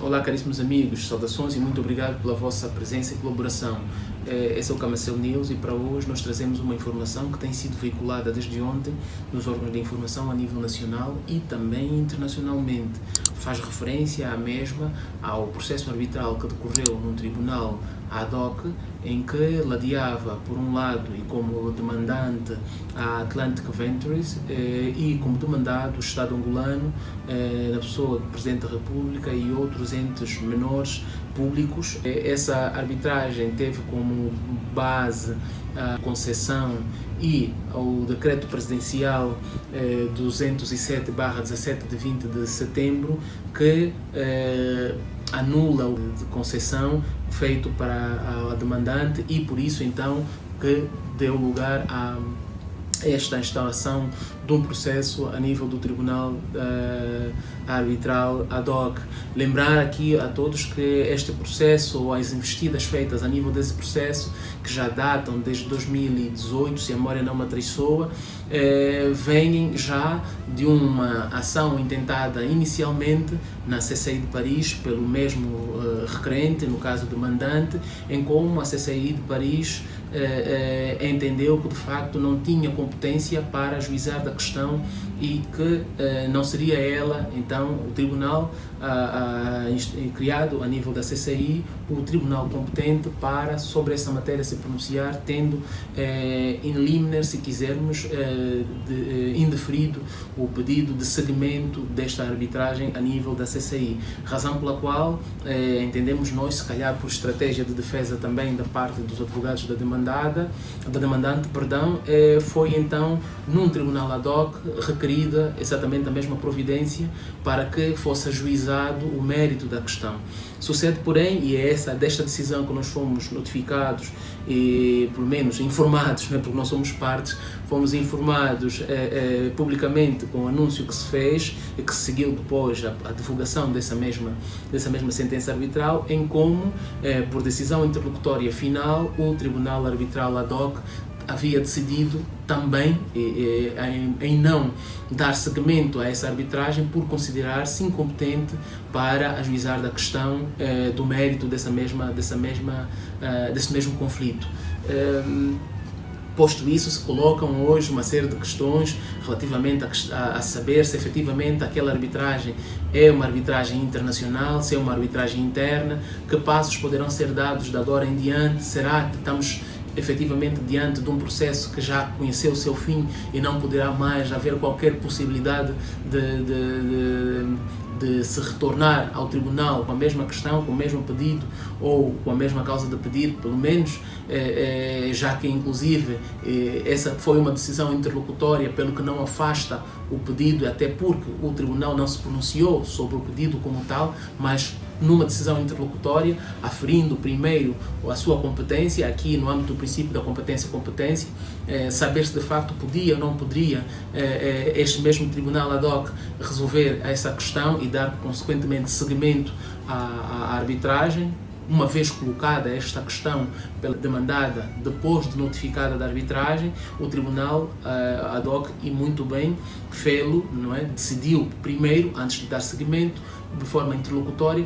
Olá, caríssimos amigos, saudações e muito obrigado pela vossa presença e colaboração. Esse é o Camaceu News e para hoje nós trazemos uma informação que tem sido veiculada desde ontem nos órgãos de informação a nível nacional e também internacionalmente. Faz referência à mesma, ao processo arbitral que decorreu num tribunal ad hoc, em que ladeava, por um lado, e como demandante a Atlantic Ventures e como demandado o Estado angolano, na pessoa do Presidente da República e outros entes menores públicos. Essa arbitragem teve como base a concessão e o decreto presidencial 207/17 de 20 de setembro, que anula o de concessão feito para a demandante e por isso então que deu lugar a esta instalação de um processo a nível do Tribunal Arbitral ad hoc. Lembrar aqui a todos que este processo, ou as investidas feitas a nível desse processo, que já datam desde 2018, se a memória não me atraiçoa, vêm já de uma ação intentada inicialmente na CCI de Paris pelo mesmo requerente, no caso demandante, em como a CCI de Paris entendeu que de facto não tinha competência para ajuizar da questão e que não seria ela, então, o tribunal criado a nível da CCI, o tribunal competente para sobre essa matéria se pronunciar, tendo in limine, se quisermos, indeferido o pedido de seguimento desta arbitragem a nível da CCI, razão pela qual entendemos nós, se calhar por estratégia de defesa também da parte dos advogados da demandante, foi então num tribunal ad hoc requerida exatamente a mesma providência para que fosse ajuizado o mérito da questão. Sucede, porém, e é desta decisão que nós fomos notificados e, pelo menos, informados, né, porque nós somos partes, fomos informados publicamente com o anúncio que se fez e que seguiu depois a divulgação dessa mesma sentença arbitral, em como, por decisão interlocutória final, o Tribunal Arbitral ad hoc havia decidido também em não dar seguimento a essa arbitragem por considerar-se incompetente para ajuizar da questão do mérito desse mesmo conflito. Posto isso, se colocam hoje uma série de questões relativamente a saber se efetivamente aquela arbitragem é uma arbitragem internacional, se é uma arbitragem interna, que passos poderão ser dados de agora em diante, será que estamos efetivamente diante de um processo que já conheceu o seu fim e não poderá mais haver qualquer possibilidade de se retornar ao tribunal com a mesma questão, com o mesmo pedido ou com a mesma causa de pedido, pelo menos, já que inclusive essa foi uma decisão interlocutória, pelo que não afasta o pedido, até porque o tribunal não se pronunciou sobre o pedido como tal, mas numa decisão interlocutória, aferindo primeiro a sua competência, aqui no âmbito do princípio da competência, saber se de facto podia ou não poderia este mesmo tribunal ad hoc resolver essa questão e dar consequentemente seguimento à arbitragem. Uma vez colocada esta questão pela demandada, depois de notificada da arbitragem, o tribunal ad hoc, e muito bem, fê-lo, não é? Decidiu primeiro, antes de dar seguimento, de forma interlocutória,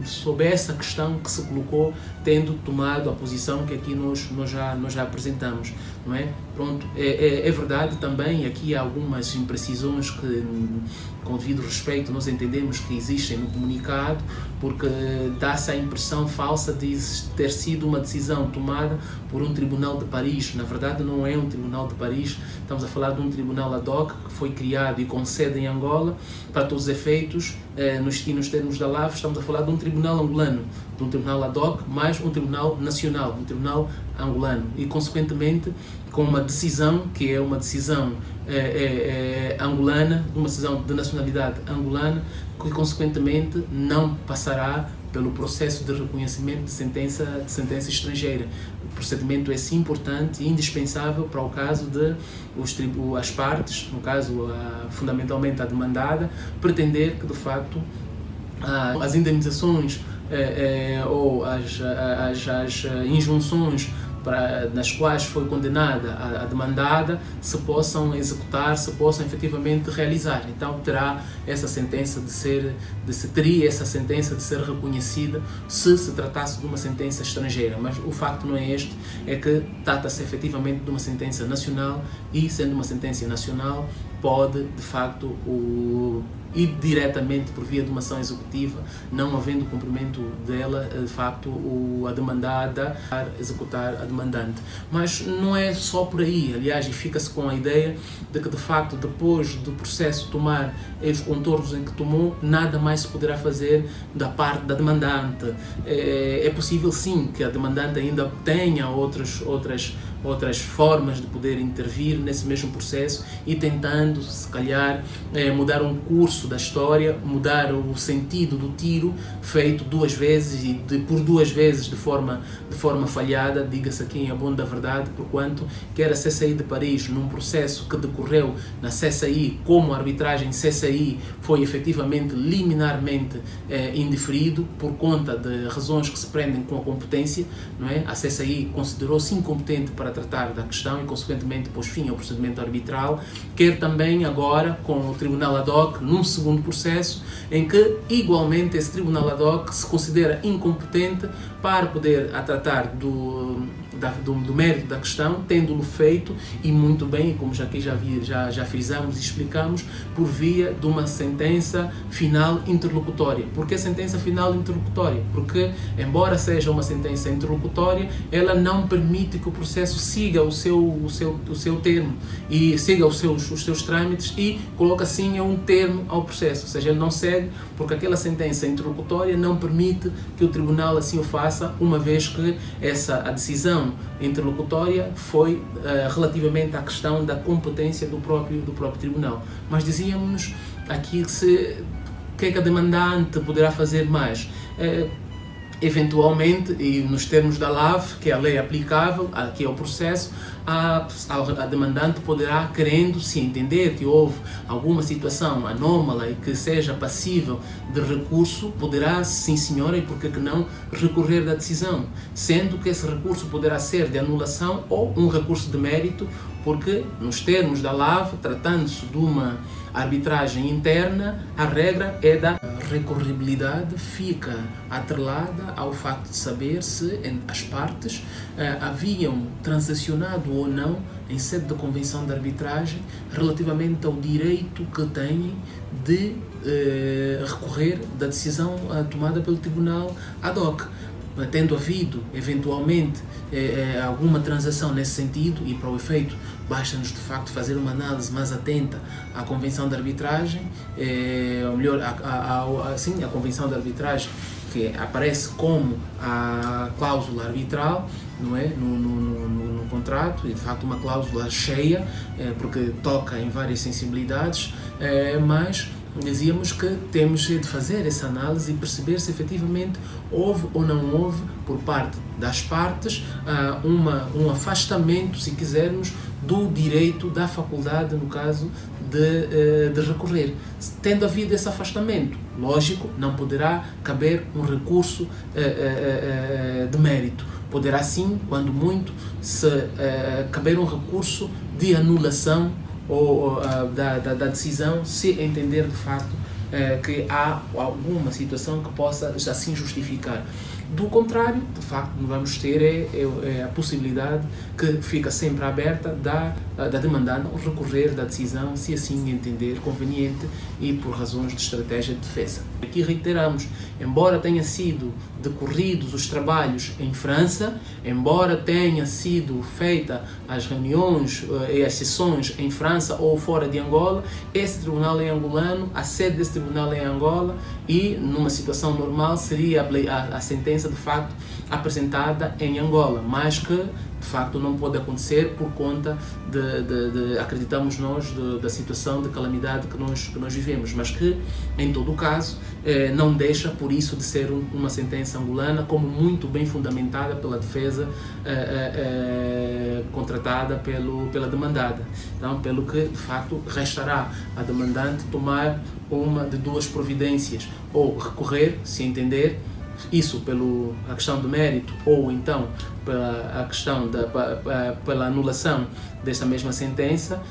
sobre essa questão que se colocou, tendo tomado a posição que aqui nós já apresentamos, não é? Pronto, é verdade também, aqui há algumas imprecisões que, com devido respeito, nós entendemos que existem no comunicado, porque dá-se a impressão falsa de ter sido uma decisão tomada por um tribunal de Paris. Na verdade, não é um tribunal de Paris, estamos a falar de um tribunal ad hoc que foi criado e com sede em Angola, para todos os efeitos, nos termos da LAV, estamos a falar de um tribunal angolano, de um tribunal ad hoc, mais um tribunal nacional, um tribunal angolano, e consequentemente com uma decisão que é uma decisão angolana, uma decisão de nacionalidade angolana, que consequentemente não passará pelo processo de reconhecimento de sentença estrangeira. O procedimento é sim importante e indispensável para o caso de as partes, no caso fundamentalmente a demandada, pretender que de facto as indemnizações ou as injunções nas quais foi condenada a demandada se possam executar, se possam efetivamente realizar. Então terá essa sentença teria essa sentença de ser reconhecida se se tratasse de uma sentença estrangeira, mas o facto não é este, é que trata-se efetivamente de uma sentença nacional e, sendo uma sentença nacional, pode de facto ir diretamente por via de uma ação executiva, não havendo cumprimento dela, de facto, a demandada a executar a demandante. Mas não é só por aí, aliás, e fica-se com a ideia de que, de facto, depois do processo tomar os contornos em que tomou, nada mais se poderá fazer da parte da demandante. É possível, sim, que a demandante ainda tenha outras formas de poder intervir nesse mesmo processo e tentando, se calhar, mudar um curso da história, mudar o sentido do tiro feito 2 vezes e por 2 vezes de forma falhada, diga-se aqui em abono da verdade, porquanto quer a CCI de Paris, num processo que decorreu na CCI, como a arbitragem CCI foi efetivamente liminarmente indeferido por conta de razões que se prendem com a competência, não é? A CCI considerou-se incompetente para tratar da questão e, consequentemente, pôs fim ao procedimento arbitral, quer também agora com o Tribunal ad hoc, num segundo processo, em que, igualmente, esse Tribunal ad hoc se considera incompetente para poder tratar do mérito da questão, tendo-lo feito, e muito bem, como já frisamos e explicamos, por via de uma sentença final interlocutória. Por que sentença final interlocutória? Porque, embora seja uma sentença interlocutória, ela não permite que o processo siga o seu termo e siga os seus trâmites e coloca assim um termo ao processo, ou seja, ele não segue porque aquela sentença interlocutória não permite que o tribunal assim o faça, uma vez que a decisão interlocutória foi relativamente à questão da competência do próprio tribunal. Mas dizíamos aqui que é que a demandante poderá fazer mais? Eventualmente, e nos termos da LAV, que é a lei aplicável aqui ao processo, a demandante poderá, querendo se entender que houve alguma situação anómala e que seja passível de recurso, poderá, sim senhora, e por que não, recorrer da decisão, sendo que esse recurso poderá ser de anulação ou um recurso de mérito, porque nos termos da LAV, tratando-se de uma arbitragem interna, a regra é da recorribilidade, fica atrelada ao facto de saber se as partes haviam transacionado ou não em sede de convenção de arbitragem relativamente ao direito que têm de recorrer da decisão tomada pelo Tribunal ad hoc. Tendo havido, eventualmente, alguma transação nesse sentido, e para o efeito basta-nos de facto fazer uma análise mais atenta à Convenção de Arbitragem, ou melhor, a Convenção de Arbitragem, que aparece como a cláusula arbitral, não é? no contrato, e de facto uma cláusula cheia, porque toca em várias sensibilidades, mas dizíamos que temos de fazer essa análise e perceber se efetivamente houve ou não houve, por parte das partes, um afastamento, se quisermos, do direito, da faculdade, no caso, de recorrer. Tendo havido esse afastamento, lógico, não poderá caber um recurso de mérito. Poderá sim, quando muito, caber um recurso de anulação ou da decisão, se entender de facto que há alguma situação que possa assim justificar. Do contrário, de facto, vamos ter a possibilidade que fica sempre aberta da demandante recorrer da decisão, se assim entender conveniente e por razões de estratégia de defesa. Aqui reiteramos, embora tenha sido decorridos os trabalhos em França, embora tenha sido feita as reuniões e as sessões em França ou fora de Angola, esse tribunal é angolano, a sede desse tribunal é em Angola e, numa situação normal, seria a sentença de facto apresentada em Angola, mas que de facto não pode acontecer por conta acreditamos nós, da situação de calamidade que nós vivemos, mas que em todo o caso não deixa por isso de ser uma sentença angolana, como muito bem fundamentada pela defesa contratada pela demandada. Então, pelo que de facto restará a demandante tomar uma de duas providências, ou recorrer, se entender, isso pela questão do mérito, ou então pela a questão pela anulação desta mesma sentença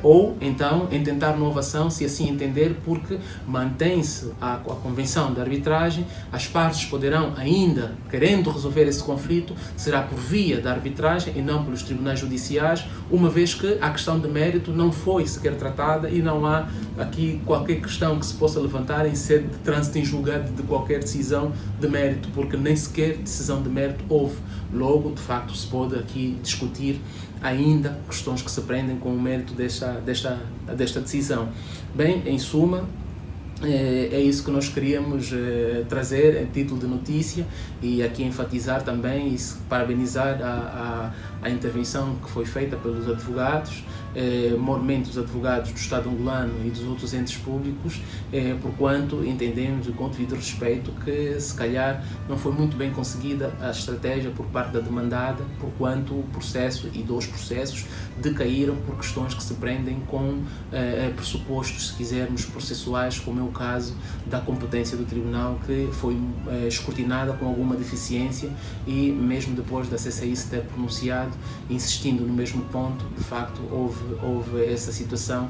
ou então em tentar renovação, se assim entender, porque mantém-se a convenção de arbitragem, as partes poderão ainda, querendo resolver esse conflito, será por via da arbitragem e não pelos tribunais judiciais, uma vez que a questão de mérito não foi sequer tratada e não há aqui qualquer questão que se possa levantar em sede de trânsito em julgado de qualquer decisão de mérito, porque nem sequer decisão de mérito houve. Logo, de facto, se pode aqui discutir ainda questões que se prendem com o mérito desta decisão. Bem, em suma, é isso que nós queríamos trazer em título de notícia, e aqui enfatizar também e parabenizar a intervenção que foi feita pelos advogados, mormente os advogados do Estado angolano e dos outros entes públicos, porquanto entendemos, com o devido respeito, que se calhar não foi muito bem conseguida a estratégia por parte da demandada, porquanto o processo e dos processos decaíram por questões que se prendem com pressupostos, se quisermos, processuais, como é o caso da competência do tribunal, que foi escrutinada com alguma deficiência, e mesmo depois da CCI se ter pronunciado, insistindo no mesmo ponto, de facto houve essa situação,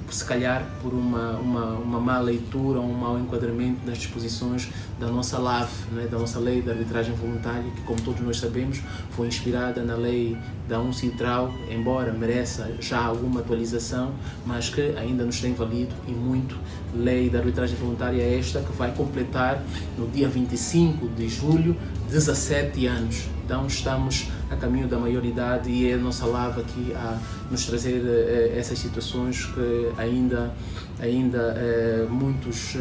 se calhar por uma má leitura ou um mau enquadramento das disposições da nossa LAV, né, da nossa Lei de Arbitragem Voluntária, que, como todos nós sabemos, foi inspirada na lei da UNCITRAL, embora mereça já alguma atualização, mas que ainda nos tem valido e muito. Lei da Arbitragem Voluntária esta que vai completar no dia 25 de julho 17 anos. Então estamos a caminho da maioridade e é a nossa LAV aqui a nos trazer essas situações que ainda muitos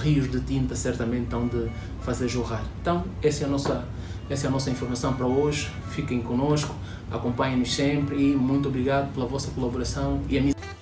rios de tinta certamente estão de fazer jorrar. Então essa é a nossa informação para hoje. Fiquem conosco, acompanhem-nos sempre e muito obrigado pela vossa colaboração e amizade.